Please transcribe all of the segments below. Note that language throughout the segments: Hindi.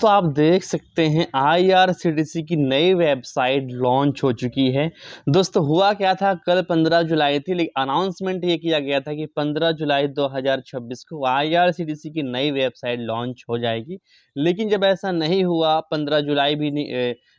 तो आप देख सकते हैं आईआरसीटीसी की नई वेबसाइट लॉन्च हो चुकी है। दोस्तों हुआ क्या था, कल 15 जुलाई थी, लेकिन अनाउंसमेंट ये किया गया था कि 15 जुलाई 2026 को आईआरसीटीसी की नई वेबसाइट लॉन्च हो जाएगी। लेकिन जब ऐसा नहीं हुआ, 15 जुलाई भी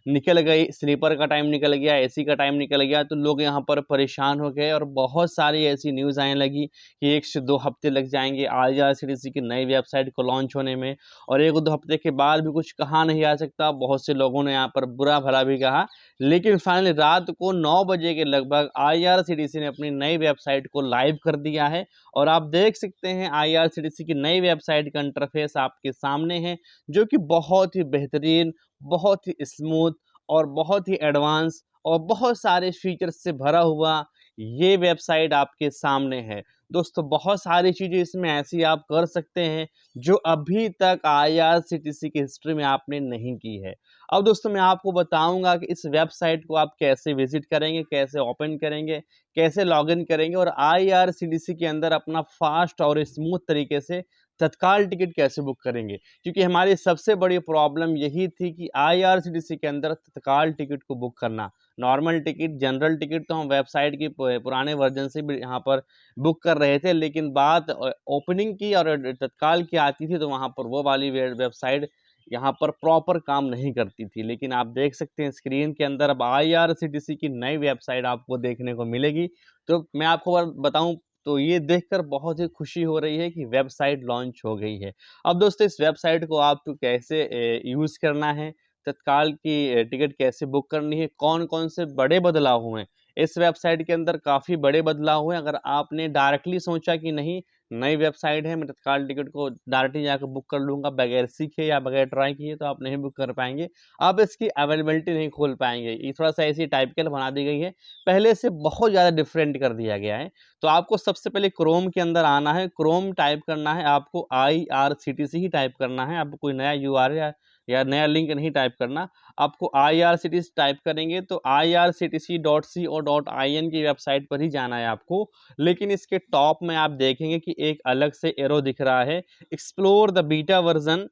निकल गई, स्लीपर का टाइम निकल गया, एसी का टाइम निकल गया, तो लोग यहाँ पर परेशान हो गए और बहुत सारी ऐसी न्यूज़ आने लगी कि 1 से 2 हफ्ते लग जाएंगे आईआरसीटीसी की नई वेबसाइट को लॉन्च होने में। और 1-2 हफ्ते के बाद भी कुछ कहा नहीं जा सकता। बहुत से लोगों ने यहाँ पर बुरा भला भी कहा, लेकिन फाइनली रात को 9 बजे के लगभग आईआरसीटीसी ने अपनी नई वेबसाइट को लाइव कर दिया है। और आप देख सकते हैं आईआरसीटीसी की नई वेबसाइट का इंटरफेस आपके सामने है, जो कि बहुत ही बेहतरीन, बहुत ही स्मूथ और बहुत ही एडवांस और बहुत सारे फीचर्स से भरा हुआ ये वेबसाइट आपके सामने है। दोस्तों बहुत सारी चीज़ें इसमें ऐसी आप कर सकते हैं जो अभी तक आईआरसीटीसी की हिस्ट्री में आपने नहीं की है। अब दोस्तों मैं आपको बताऊंगा कि इस वेबसाइट को आप कैसे विजिट करेंगे, कैसे ओपन करेंगे, कैसे लॉगिन करेंगे और आईआरसीटीसी के अंदर अपना फास्ट और स्मूथ तरीके से तत्काल टिकट कैसे बुक करेंगे। क्योंकि हमारी सबसे बड़ी प्रॉब्लम यही थी कि आईआरसीटीसी के अंदर तत्काल टिकट को बुक करना। नॉर्मल टिकट, जनरल टिकट तो हम वेबसाइट की पुराने वर्जन से भी यहाँ पर बुक कर रहे थे, लेकिन बात ओपनिंग की और तत्काल की आती थी तो वहाँ पर वो वाली वेबसाइट यहाँ पर प्रॉपर काम नहीं करती थी। लेकिन आप देख सकते हैं स्क्रीन के अंदर अब आईआरसीटीसी की नई वेबसाइट आपको देखने को मिलेगी। तो मैं आपको बताऊं तो ये देखकर बहुत ही खुशी हो रही है कि वेबसाइट लॉन्च हो गई है। अब दोस्तों इस वेबसाइट को आपको कैसे यूज़ करना है, तत्काल की टिकट कैसे बुक करनी है, कौन-कौन से बड़े बदलाव हुए हैं। इस वेबसाइट के अंदर काफ़ी बड़े बदलाव हुए हैं। अगर आपने डायरेक्टली सोचा कि नहीं, नई वेबसाइट है, मैं तत्काल टिकट को डायरेक्टली जाकर बुक कर लूँगा बगैर सीखे या बगैर ट्राई किए, तो आप नहीं बुक कर पाएँगे। आप इसकी अवेलेबिलिटी नहीं खोल पाएँगे। ये थोड़ा-सा ऐसी टाइपिकल बना दी गई है, पहले से बहुत ज़्यादा डिफरेंट कर दिया गया है। तो आपको सबसे पहले क्रोम के अंदर आना है, क्रोम टाइप करना है, आपको आईआरसीटीसी ही टाइप करना है, आपको कोई नया यूआरएल या नया लिंक नहीं टाइप करना। आपको आईआरसीटीसी टाइप करेंगे तो irctc.co.in की वेबसाइट पर ही जाना है आपको। लेकिन इसके टॉप में आप देखेंगे कि एक अलग से एरो दिख रहा है, explore the beta version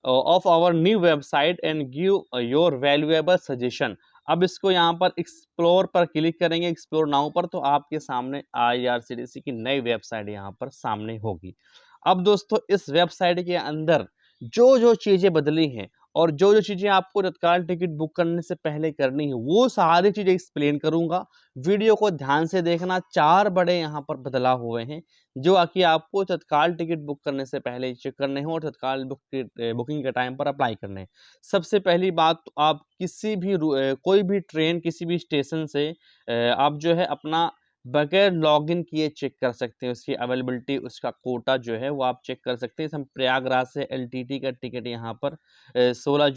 of our new website and give your valuable suggestion. अब इसको यहाँ पर एक्सप्लोर पर क्लिक करेंगे, एक्सप्लोर नाउ पर, तो आपके सामने आईआरसीटीसी की नई वेबसाइट यहाँ पर सामने होगी। अब दोस्तों इस वेबसाइट के अंदर जो चीज़ें बदली हैं और जो चीज़ें आपको तत्काल टिकट बुक करने से पहले करनी है, वो सारी चीज़ें एक्सप्लेन करूँगा। वीडियो को ध्यान से देखना, 4 बड़े यहाँ पर बदलाव हुए हैं, जो कि आपको तत्काल टिकट बुक करने से पहले चेक करने हैं और तत्काल बुकिंग के टाइम पर अप्लाई करने हैं। सबसे पहली बात, तो आप किसी भी कोई भी ट्रेन किसी भी स्टेशन से आप जो है अपना बगैर लॉगिन किए चेक कर सकते हैं, उसकी अवेलेबिलिटी, उसका कोटा जो है वो आप चेक कर सकते हैं। हम प्रयागराज से एलटीटी का टिकट यहाँ पर 17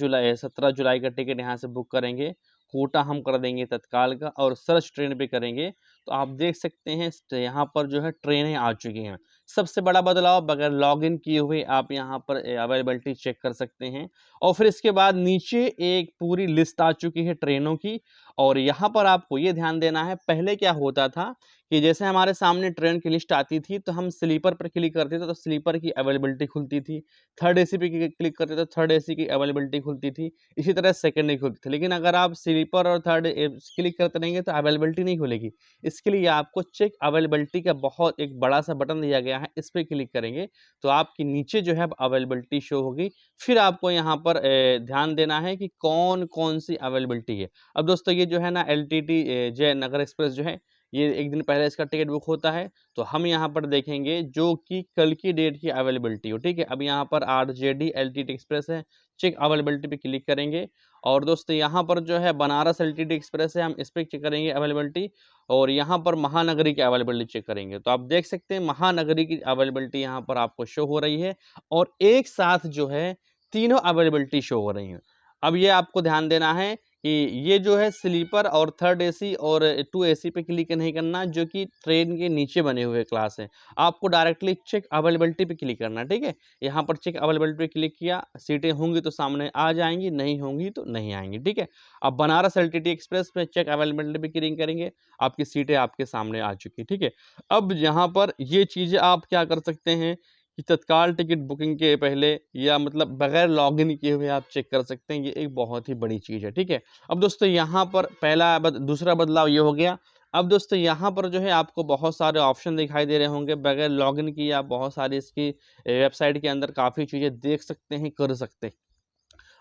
जुलाई का टिकट यहाँ से बुक करेंगे, कोटा हम कर देंगे तत्काल का और सर्च ट्रेन पे करेंगे, तो आप देख सकते हैं यहाँ पर जो है ट्रेनें आ चुकी हैं। सबसे बड़ा बदलाव, बगैर लॉगिन किए हुए आप यहाँ पर अवेलेबिलिटी चेक कर सकते हैं। और फिर इसके बाद नीचे एक पूरी लिस्ट आ चुकी है ट्रेनों की। और यहाँ पर आपको ये ध्यान देना है, पहले क्या होता था कि जैसे हमारे सामने ट्रेन की लिस्ट आती थी तो हम स्लीपर पर क्लिक करते थे तो स्लीपर की अवेलेबिलिटी खुलती थी, थर्ड एसी पे क्लिक करते थे तो थर्ड एसी की अवेलेबिलिटी खुलती थी, इसी तरह सेकंड नहीं खुलती थी। लेकिन अगर आप स्लीपर और थर्ड क्लिक करते रहेंगे तो अवेलेबिलिटी नहीं खुलेगी। इसके लिए आपको चेक अवेलेबिलिटी का बहुत एक बड़ा सा बटन दिया गया है, इस पर क्लिक करेंगे तो आपकी नीचे जो है अवेलेबिलिटी शो होगी। फिर आपको यहाँ पर ध्यान देना है कि कौन कौन सी अवेलेबिलिटी है। अब दोस्तों ये जो है ना एलटीटी जयनगर एक्सप्रेस जो है, ये एक दिन पहले इसका टिकट बुक होता है, तो हम यहाँ पर देखेंगे जो कि कल की डेट की अवेलेबिलिटी हो, ठीक है। अब यहाँ पर आरजेडी एलटीटी एक्सप्रेस है, चेक अवेलेबिलिटी पे क्लिक करेंगे। और दोस्तों यहाँ पर जो है बनारस एलटीटी एक्सप्रेस है, हम इस पर चेक करेंगे अवेलेबिलिटी। और यहाँ पर महानगरी की अवेलेबिलिटी चेक करेंगे, तो आप देख सकते हैं महानगरी की अवेलेबिलिटी यहाँ पर आपको शो हो रही है और एक साथ जो है तीनों अवेलेबिलिटी शो हो रही हैं। अब ये आपको ध्यान देना है कि ये जो है स्लीपर और थर्ड एसी और 2 एसी पे क्लिक नहीं करना, जो कि ट्रेन के नीचे बने हुए क्लास हैं। आपको डायरेक्टली चेक अवेलेबिलिटी पे क्लिक करना है, ठीक है। यहाँ पर चेक अवेलेबिलिटी पे क्लिक किया, सीटें होंगी तो सामने आ जाएंगी, नहीं होंगी तो नहीं आएंगी, ठीक है। अब बनारस एलटीटी एक्सप्रेस पे चेक अवेलेबिलिटी पे क्लिक करेंगे, आपकी सीटें आपके सामने आ चुकी, ठीक है। अब यहाँ पर ये चीज़ें आप क्या कर सकते हैं कि तत्काल टिकट बुकिंग के पहले या मतलब बगैर लॉगिन किए हुए आप चेक कर सकते हैं। ये एक बहुत ही बड़ी चीज़ है, ठीक है। अब दोस्तों यहाँ पर दूसरा बदलाव ये हो गया। अब दोस्तों यहाँ पर जो है आपको बहुत सारे ऑप्शन दिखाई दे रहे होंगे। बगैर लॉगिन किए आप बहुत सारी इसकी वेबसाइट के अंदर काफ़ी चीज़ें देख सकते हैं, कर सकते हैं।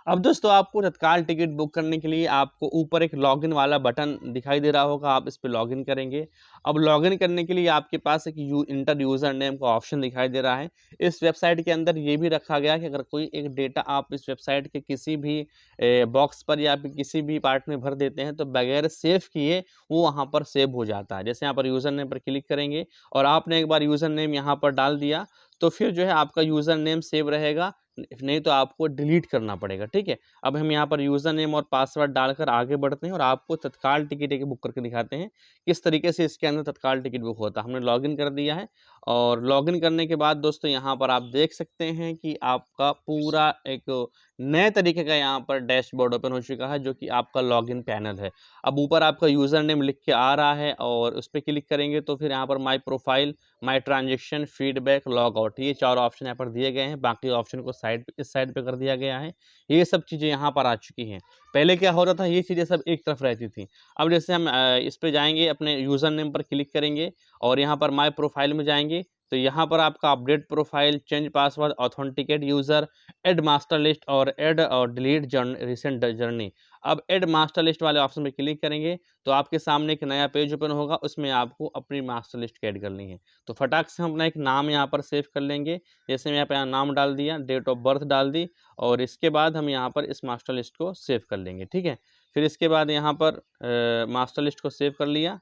अब दोस्तों आपको तत्काल टिकट बुक करने के लिए आपको ऊपर एक लॉगिन वाला बटन दिखाई दे रहा होगा, आप इस पे लॉगिन करेंगे। अब लॉगिन करने के लिए आपके पास एक इंटर यूज़र नेम का ऑप्शन दिखाई दे रहा है। इस वेबसाइट के अंदर ये भी रखा गया है कि अगर कोई एक डेटा आप इस वेबसाइट के किसी भी बॉक्स पर या फिर किसी भी पार्ट में भर देते हैं तो बगैर सेव किए वो वहाँ पर सेव हो जाता है। जैसे यहाँ पर यूज़र नेम पर क्लिक करेंगे और आपने एक बार यूज़र नेम यहाँ पर डाल दिया तो फिर जो है आपका यूज़र नेम सेव रहेगा, नहीं तो आपको डिलीट करना पड़ेगा, ठीक है। अब हम यहाँ पर यूज़र नेम और पासवर्ड डालकर आगे बढ़ते हैं और आपको तत्काल टिकट एक बुक करके दिखाते हैं किस तरीके से इसके अंदर तत्काल टिकट बुक होता है। हमने लॉगिन कर दिया है और लॉगिन करने के बाद दोस्तों यहाँ पर आप देख सकते हैं कि आपका पूरा एक नए तरीके का यहाँ पर डैशबोर्ड ओपन हो चुका है जो कि आपका लॉगिन पैनल है। अब ऊपर आपका यूज़र नेम लिख के आ रहा है और उस पर क्लिक करेंगे तो फिर यहाँ पर my profile, my transaction, feedback, log out, ये 4 ऑप्शन यहाँ पर दिए गए हैं। बाकी ऑप्शन को इस साइड पे कर दिया गया है। ये सब चीज़ें यहाँ पर आ चुकी हैं। पहले क्या होता था, ये चीज़ें सब एक तरफ रहती थी। अब जैसे हम इस पे जाएँगे, अपने यूज़र नेम पर क्लिक करेंगे और यहाँ पर माई प्रोफाइल में जाएँगे तो यहाँ पर आपका update profile, change password, authenticate user, add master list और ऐड और डिलीट रिसेंट जर्नी। अब ऐड मास्टर लिस्ट वाले ऑप्शन पे क्लिक करेंगे तो आपके सामने एक नया पेज ओपन होगा, उसमें आपको अपनी मास्टर लिस्ट ऐड करनी है। तो फटाक से हम अपना एक नाम यहाँ पर सेव कर लेंगे। जैसे मैं यहाँ पे नाम डाल दिया, डेट ऑफ बर्थ डाल दी और इसके बाद हम यहाँ पर इस मास्टर लिस्ट को सेव कर लेंगे, ठीक है। फिर इसके बाद यहाँ पर मास्टर लिस्ट को सेव कर लिया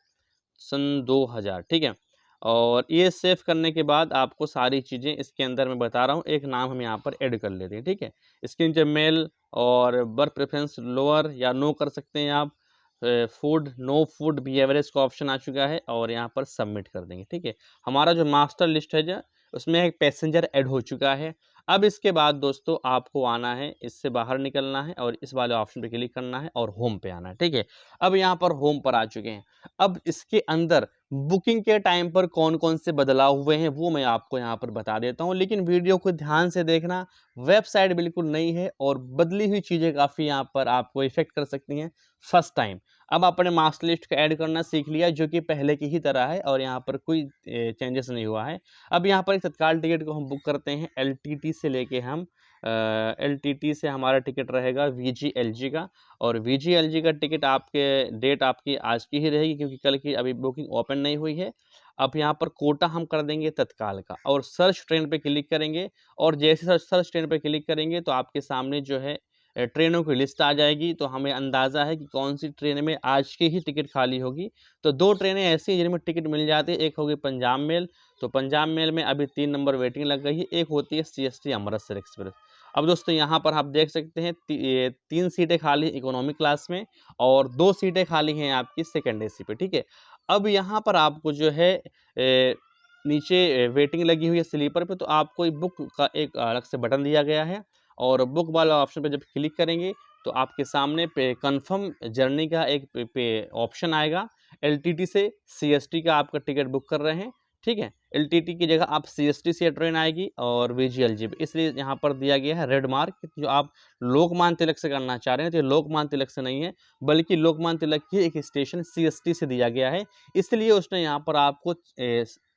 सन 2000, ठीक है। और ये सेव करने के बाद आपको सारी चीज़ें इसके अंदर मैं बता रहा हूँ, एक नाम हम यहाँ पर ऐड कर लेते हैं, ठीक है। इसके नीचे मेल और बर्थ प्रेफरेंस लोअर या नो कर सकते हैं आप। फूड, नो फूड बिहेवियर्स का ऑप्शन आ चुका है और यहाँ पर सबमिट कर देंगे, ठीक है। हमारा जो मास्टर लिस्ट है जो उसमें एक पैसेंजर ऐड हो चुका है। अब इसके बाद दोस्तों आपको आना है, इससे बाहर निकलना है और इस वाले ऑप्शन पे क्लिक करना है और होम पे आना है, ठीक है। अब यहाँ पर होम पर आ चुके हैं। अब इसके अंदर बुकिंग के टाइम पर कौन-कौन से बदलाव हुए हैं वो मैं आपको यहाँ पर बता देता हूँ, लेकिन वीडियो को ध्यान से देखना। वेबसाइट बिल्कुल नई है और बदली हुई चीज़ें काफ़ी यहाँ पर आपको इफ़ेक्ट कर सकती हैं फर्स्ट टाइम। अब आपने मास्टर लिस्ट को ऐड करना सीख लिया जो कि पहले की ही तरह है और यहाँ पर कोई चेंजेस नहीं हुआ है। अब यहाँ पर एक तत्काल टिकट को हम बुक करते हैं एलटीटी से लेके हम एलटीटी से हमारा टिकट रहेगा वीजीएलजी का और वीजीएलजी का टिकट आपके डेट आपकी आज की ही रहेगी क्योंकि कल की अभी बुकिंग ओपन नहीं हुई है। अब यहाँ पर कोटा हम कर देंगे तत्काल का और सर्च ट्रेन पे क्लिक करेंगे और जैसे सर्च ट्रेन पे क्लिक करेंगे तो आपके सामने जो है ट्रेनों की लिस्ट आ जाएगी। तो हमें अंदाज़ा है कि कौन सी ट्रेन में आज की ही टिकट खाली होगी। तो 2 ट्रेनें ऐसी हैं जिनमें टिकट मिल जाती है, एक होगी पंजाब मेल, तो पंजाब मेल में अभी 3 नंबर वेटिंग लग गई है, एक होती है सीएसटी अमृतसर एक्सप्रेस। अब दोस्तों यहाँ पर आप देख सकते हैं 3 सीटें खाली इकोनॉमी क्लास में और 2 सीटें खाली हैं आपकी सेकंड एसी पे, ठीक है। अब यहाँ पर आपको जो है नीचे वेटिंग लगी हुई है स्लीपर पे, तो आपको बुक का एक अलग से बटन दिया गया है और बुक वाला ऑप्शन पे जब क्लिक करेंगे तो आपके सामने पे कन्फर्म जर्नी का एक पे ऑप्शन आएगा। एलटीटी से सीएसटी का आपका टिकट बुक कर रहे हैं, ठीक है। एलटीटी की जगह आप सीएसटी से ट्रेन आएगी और वीजीएलजी पे, इसलिए यहाँ पर दिया गया है रेड मार्क। जो आप लोकमान्य तिलक से करना चाह रहे हैं तो ये लोकमान्य तिलक से नहीं है, बल्कि लोकमान्य तिलक की एक स्टेशन सीएसटी से दिया गया है, इसलिए उसने यहाँ पर आपको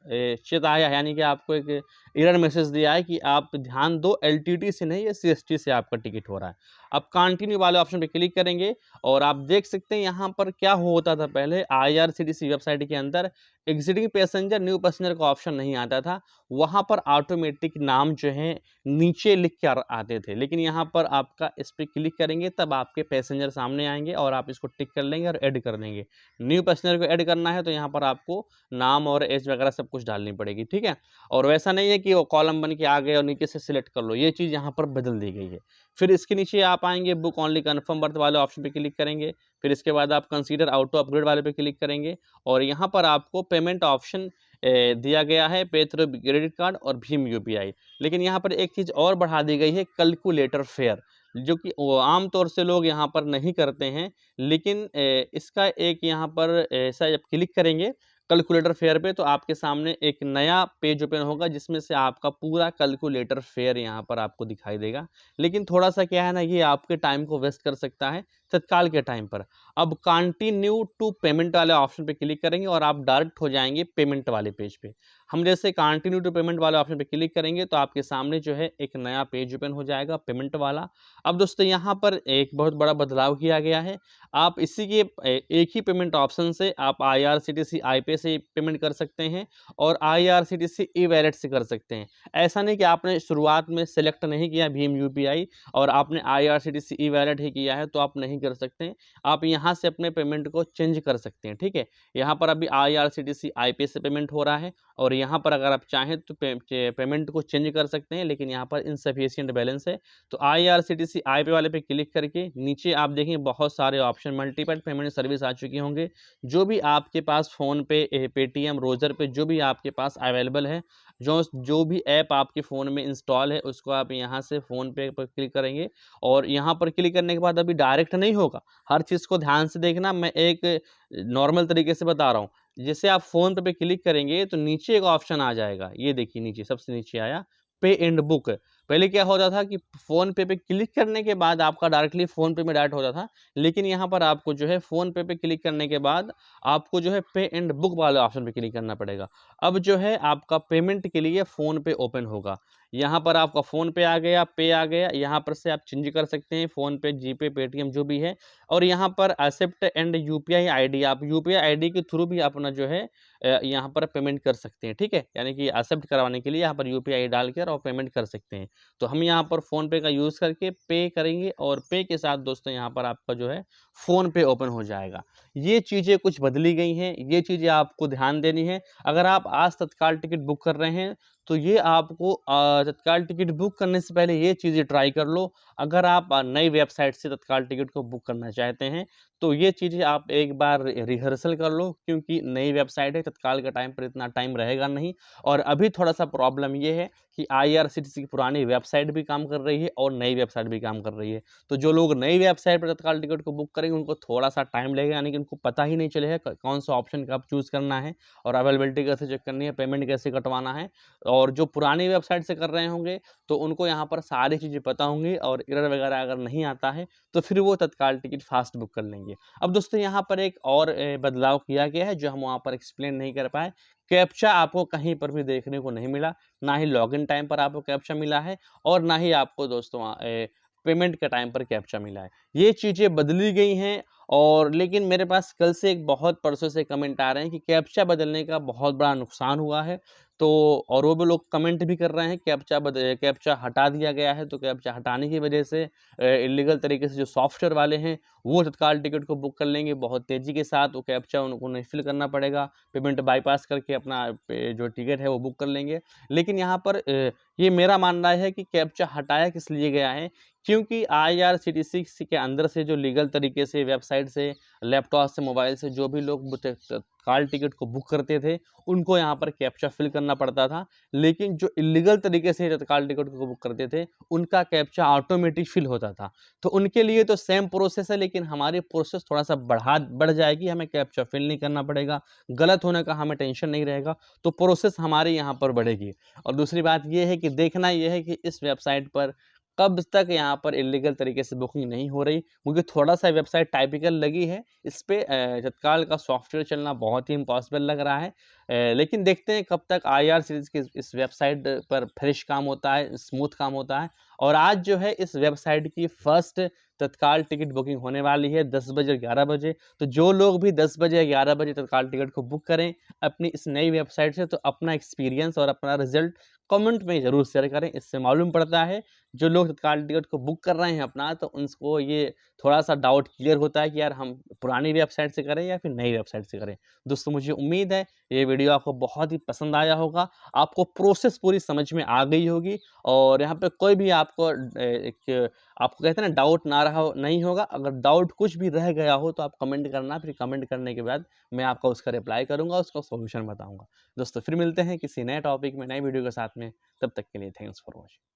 चेताया, यानी कि आपको एक एरर मैसेज दिया है कि आप ध्यान दो एलटीटी से नहीं, ये सीएसटी से आपका टिकट हो रहा है। अब कंटिन्यू वाले ऑप्शन पे क्लिक करेंगे और आप देख सकते हैं यहाँ पर क्या होता था, पहले आईआरसीटीसी वेबसाइट के अंदर एग्जिटिंग पैसेंजर न्यू पैसेंजर का ऑप्शन नहीं आता था, वहाँ पर ऑटोमेटिक नाम जो है नीचे लिख कर आते थे, लेकिन यहाँ पर आपका इस पर क्लिक करेंगे तब आपके पैसेंजर सामने आएंगे और आप इसको टिक कर लेंगे और ऐड कर देंगे। न्यू पैसेंजर को ऐड करना है तो यहाँ पर आपको नाम और एज वगैरह सब कुछ डालनी पड़ेगी, ठीक है। और वैसा नहीं है कि वो कॉलम बन के आ गए और नीचे से सिलेक्ट कर लो, ये चीज़ यहाँ पर बदल दी गई है। फिर इसके नीचे आप आएंगे बुक ओनली कन्फर्म बर्थ वाले ऑप्शन पे क्लिक करेंगे, फिर इसके बाद आप कंसीडर ऑटो अपग्रेड वाले पे क्लिक करेंगे और यहाँ पर आपको पेमेंट ऑप्शन दिया गया है पे थ्रू क्रेडिट कार्ड और भीम यूपीआई। लेकिन यहाँ पर एक चीज़ और बढ़ा दी गई है कैलकुलेटर फेयर, जो कि वो आम तौर से लोग यहाँ पर नहीं करते हैं, लेकिन इसका एक यहाँ पर ऐसा जब क्लिक करेंगे कैलकुलेटर फेयर पे, तो आपके सामने एक नया पेज ओपन होगा जिसमें से आपका पूरा कैलकुलेटर फेयर यहाँ पर आपको दिखाई देगा। लेकिन थोड़ा सा क्या है ना, ये आपके टाइम को वेस्ट कर सकता है तत्काल के टाइम पर। अब कंटिन्यू टू पेमेंट वाले ऑप्शन पे क्लिक करेंगे और आप डायरेक्ट हो जाएंगे पेमेंट वाले पेज पे। हम जैसे कंटिन्यू टू पेमेंट वाले ऑप्शन पे क्लिक करेंगे तो आपके सामने जो है एक नया पेज ओपन हो जाएगा पेमेंट वाला। अब दोस्तों यहाँ पर एक बहुत बड़ा बदलाव किया गया है। आप इसी के एक ही पेमेंट ऑप्शन से आप IRCTC iPay से पेमेंट कर सकते हैं और IRCTC ई-वॉलेट से कर सकते हैं। ऐसा नहीं कि आपने शुरुआत में सेलेक्ट नहीं किया भीम UPI और आपने IRCTC ई-वॉलेट ही किया है तो आप नहीं कर सकते हैं। आप यहाँ से अपने पेमेंट को चेंज कर सकते हैं, ठीक है। यहाँ पर अभी IRCTC iPay से पेमेंट हो रहा है और यहाँ पर अगर आप चाहें तो पेमेंट को चेंज कर सकते हैं, लेकिन यहाँ पर इनसफिशिएंट बैलेंस है। तो IRCTC iPay वाले पे क्लिक करके नीचे आप देखेंगे बहुत सारे ऑप्शन मल्टीपल पेमेंट सर्विस आ चुकी होंगे। जो भी आपके पास फ़ोनपे, पेटीएम, रोज़र पे जो भी आपके पास अवेलेबल है, जो भी ऐप आपके फ़ोन में इंस्टॉल है उसको आप यहाँ से फ़ोनपे पर क्लिक करेंगे और यहाँ पर क्लिक करने के बाद अभी डायरेक्ट नहीं होगा। हर चीज़ को ध्यान से देखना, मैं एक नॉर्मल तरीके से बता रहा हूँ। जैसे आप फ़ोनपे पे क्लिक करेंगे तो नीचे एक ऑप्शन आ जाएगा, ये देखिए नीचे सबसे नीचे आया पे एंड बुक। पहले क्या होता था कि फ़ोनपे पे क्लिक करने के बाद आपका डायरेक्टली फ़ोनपे में डायरेक्ट होता था, लेकिन यहाँ पर आपको जो है फ़ोनपे पे क्लिक करने के बाद आपको जो है पे एंड बुक वाले ऑप्शन पे क्लिक करना पड़ेगा। अब जो है आपका पेमेंट के लिए फ़ोनपे ओपन होगा। यहाँ पर आपका फ़ोनपे आ गया, पे आ गया, यहाँ पर से आप चेंज कर सकते हैं फ़ोनपे, जीपे, पेटीएम जो भी है। और यहाँ पर एक्सेप्ट एंड यूपीआई आईडी, आप यूपीआई आईडी के थ्रू भी अपना जो है यहाँ पर पेमेंट कर सकते हैं, ठीक है। यानी कि एक्सेप्ट करवाने के लिए यहाँ पर यूपीआई डाल कर और पेमेंट कर सकते हैं। तो हम यहाँ पर फ़ोनपे का यूज़ करके पे करेंगे और पे के साथ दोस्तों यहाँ पर आपका जो है फ़ोनपे ओपन हो जाएगा। ये चीज़ें कुछ बदली गई हैं, ये चीज़ें आपको ध्यान देनी है। अगर आप आज तत्काल टिकट बुक कर रहे हैं तो ये आपको तत्काल टिकट बुक करने से पहले ये चीज़ें ट्राई कर लो। अगर आप नई वेबसाइट से तत्काल टिकट को बुक करना चाहते हैं तो ये चीज़ें आप एक बार रिहर्सल कर लो, क्योंकि नई वेबसाइट है, तत्काल के टाइम पर इतना टाइम रहेगा नहीं। और अभी थोड़ा-सा प्रॉब्लम ये है कि IRCTC की पुरानी वेबसाइट भी काम कर रही है और नई वेबसाइट भी काम कर रही है। तो जो लोग नई वेबसाइट पर तत्काल टिकट को बुक करेंगे उनको थोड़ा-सा टाइम लगेगा, यानी कि उनको पता ही नहीं चलेगा कौन-सा ऑप्शन कब चूज़ करना है और अवेलेबिलिटी कैसे चेक करनी है, पेमेंट कैसे कटवाना है। और जो पुरानी वेबसाइट से कर रहे होंगे तो उनको यहाँ पर सारी चीज़ें पता होंगी और एरर वगैरह अगर नहीं आता है तो फिर वो तत्काल टिकट फास्ट बुक कर लेंगे। अब दोस्तों यहाँ पर एक और बदलाव किया गया है जो हम वहाँ पर एक्सप्लेन नहीं कर पाए। कैप्चा आपको कहीं पर भी देखने को नहीं मिला, ना ही लॉगिन टाइम पर आपको कैप्चा मिला है और ना ही आपको दोस्तों पेमेंट के टाइम पर कैप्चा मिला है। ये चीज़ें बदली गई हैं। और लेकिन मेरे पास कल से एक बहुत परसों से कमेंट आ रहे हैं कि कैप्चा बदलने का बहुत बड़ा नुकसान हुआ है। तो और वो भी लोग कमेंट भी कर रहे हैं कैप्चा हटा दिया गया है, तो कैप्चा हटाने की वजह से इल्लीगल तरीके से जो सॉफ्टवेयर वाले हैं वो तत्काल टिकट को बुक कर लेंगे बहुत तेज़ी के साथ। वो कैप्चा उनको नहीं फिल करना पड़ेगा, पेमेंट बाईपास करके अपना जो टिकट है वो बुक कर लेंगे। लेकिन यहाँ पर ये मेरा मानना है कि कैप्चा हटाया किस लिए गया है, क्योंकि IRCTC के अंदर से जो लीगल तरीके से वेबसाइट से, लैपटॉप से, मोबाइल से जो भी लोग तत्काल टिकट को बुक करते थे उनको यहाँ पर कैप्चा फिल करना पड़ता था। लेकिन जो इल्लीगल तरीके से तत्काल टिकट को बुक करते थे उनका कैप्चा ऑटोमेटिक फिल होता था। तो उनके लिए तो सेम प्रोसेस है, लेकिन हमारी प्रोसेस थोड़ा-सा बढ़ जाएगी, हमें कैप्चा फिल नहीं करना पड़ेगा, गलत होने का हमें टेंशन नहीं रहेगा, तो प्रोसेस हमारी यहाँ पर बढ़ेगी। और दूसरी बात ये है कि देखना ये है कि इस वेबसाइट पर कब तक यहाँ पर इल्लीगल तरीके से बुकिंग नहीं हो रही। मुझे थोड़ा-सा वेबसाइट टाइपिकल लगी है, इस पे तत्काल का सॉफ्टवेयर चलना बहुत ही इम्पॉसिबल लग रहा है। लेकिन देखते हैं कब तक IRCTC की इस वेबसाइट पर फ्रेश काम होता है, स्मूथ काम होता है। और आज जो है इस वेबसाइट की फर्स्ट तत्काल टिकट बुकिंग होने वाली है 10 बजे, 11 बजे। तो जो लोग भी 10 बजे या 11 बजे तत्काल टिकट को बुक करें अपनी इस नई वेबसाइट से, तो अपना एक्सपीरियंस और अपना रिज़ल्ट कमेंट में ज़रूर शेयर करें। इससे मालूम पड़ता है जो लोग तत्काल टिकट को बुक कर रहे हैं अपना, तो उनको ये थोड़ा-सा डाउट क्लियर होता है कि यार हम पुरानी वेबसाइट से करें या फिर नई वेबसाइट से करें। दोस्तों मुझे उम्मीद है ये वीडियो आपको बहुत ही पसंद आया होगा, आपको प्रोसेस पूरी समझ में आ गई होगी और यहाँ पे कोई भी आपको आपको कहते हैं ना डाउट ना रहा हो नहीं होगा। अगर डाउट कुछ भी रह गया हो तो आप कमेंट करना, फिर कमेंट करने के बाद मैं आपका उसका रिप्लाई करूँगा, उसका सॉल्यूशन बताऊँगा। दोस्तों फिर मिलते हैं किसी नए टॉपिक में, नई वीडियो के साथ में, तब तक के लिए थैंक्स फॉर वॉचिंग।